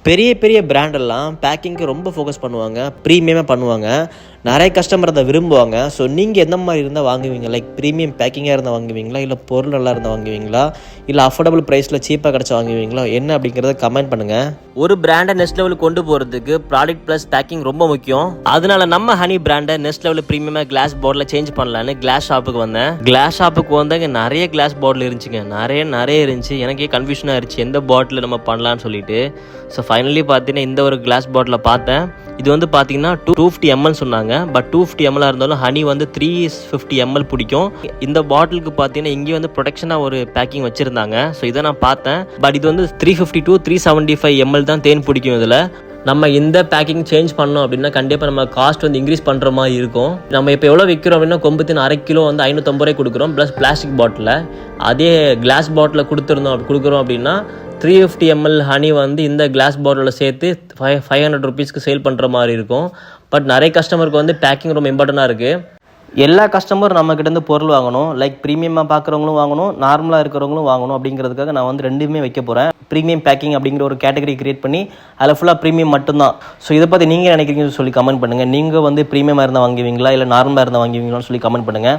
பெரிய பெரிய பிராண்டெல்லாம் பேக்கிங்க்கு ரொம்ப ஃபோக்கஸ் பண்ணுவாங்க, ப்ரீமியமாக பண்ணுவாங்க. நிறைய கஸ்டமர் அதை விரும்புவாங்க. ஸோ நீங்கள் எந்த மாதிரி இருந்தால் வாங்குவீங்க? லைக் ப்ரீமியம் பேக்கிங்காக இருந்தால் வாங்குவீங்களா, இல்லை பொருள் நல்லா இருந்தால் வாங்குவீங்களா, இல்லை அஃபோர்டபுள் ப்ரைஸில் சீப்பாக கிடச்சா வாங்குவீங்களா, என்ன அப்படிங்கிறத கமெண்ட் பண்ணுங்கள். ஒரு பிராண்டை நெக்ஸ்ட் லெவலுக்கு கொண்டு போகிறதுக்கு ப்ராடக்ட் ப்ளஸ் பேக்கிங் ரொம்ப முக்கியம். அதனால நம்ம ஹனி பிராண்டை நெக்ஸ்ட் லெவலில் ப்ரீமியமாக கிளாஸ் பாட்டில் சேஞ்ச் பண்ணலான்னு கிளாஸ் ஷாப்புக்கு வந்தேன். கிளாஸ் ஷாப்புக்கு வந்தாங்க நிறைய கிளாஸ் பாட்டில் இருந்துச்சுங்க, நிறைய இருந்துச்சு. எனக்கே கன்ஃபியூஷனாக இருந்துச்சு எந்த பாட்டில் நம்ம பண்ணலான்னு சொல்லிட்டு. ஸோ ஃபைனலி பார்த்தீங்கன்னா இந்த ஒரு கிளாஸ் பாட்டில் பார்த்தேன். இது வந்து பார்த்தீங்கன்னா 250 ml சொன்னாங்க. பட் 250 ml இருந்தாலும் ஹனி வந்து 350 ml பிடிக்கும். இந்த பாட்டிலுக்கு பார்த்தீங்கன்னா இங்கே வந்து ப்ரொடெக்ஷனாக ஒரு பேக்கிங் வச்சுருந்தாங்க. ஸோ இதை நான் பார்த்தேன். பட் இது வந்து 350 to 375 ml தான் தேன் பிடிக்கும். இதில் நம்ம இந்த பேக்கிங் சேஞ்ச் பண்ணோம் அப்படின்னா கண்டிப்பாக நம்ம காஸ்ட் வந்து இன்க்ரீஸ் பண்ணுற மாதிரி இருக்கும். நம்ம இப்போ எவ்வளோ விற்கிறோம் அப்படின்னா கொம்புத்தின் 1/2 கிலோ வந்து 550 ரூபாய் கொடுக்குறோம் ப்ளஸ் பிளாஸ்டிக் பாட்டில். அதே கிளாஸ் பாட்டில் கொடுக்குறோம் அப்படின்னா 350 ml ஹனி வந்து இந்த கிளாஸ் பாட்டிலில் சேர்த்து 500 rupeesக்கு சேல் பண்ணுற மாதிரி இருக்கும். பட் நிறைய கஸ்டமருக்கு வந்து பேக்கிங் ரொம்ப இம்பார்ட்டண்ட்டாக இருக்குது. எல்லா கஸ்டமரும் நம்மக்கிட்டேருந்து பொருள் வாங்கணும், லைக் ப்ரீமியமாக பார்க்குறவங்களும் வாங்கணும், நார்மலாக இருக்கிறவங்களும் வாங்கணும். அப்படிங்கிறதுக்காக நான் வந்து ரெண்டுமே வைக்க போகிறேன். ப்ரீமியம் பேக்கிங் அப்படிங்கிற ஒரு கேட்டகரி கிரியேட் பண்ணி அதில் ஃபுல்லாக ப்ரீமியம் மட்டும்தான். ஸோ இதை பற்றி நீங்கள் நினைக்கிறீங்கன்னு சொல்லி கமெண்ட் பண்ணுங்கள். நீங்கள் வந்து ப்ரீமியமாக இருந்தால் வாங்குவீங்களா, இல்லை நார்மலாக இருந்தால் வாங்குவீங்களான்னு சொல்லி கமெண்ட் பண்ணுங்கள்.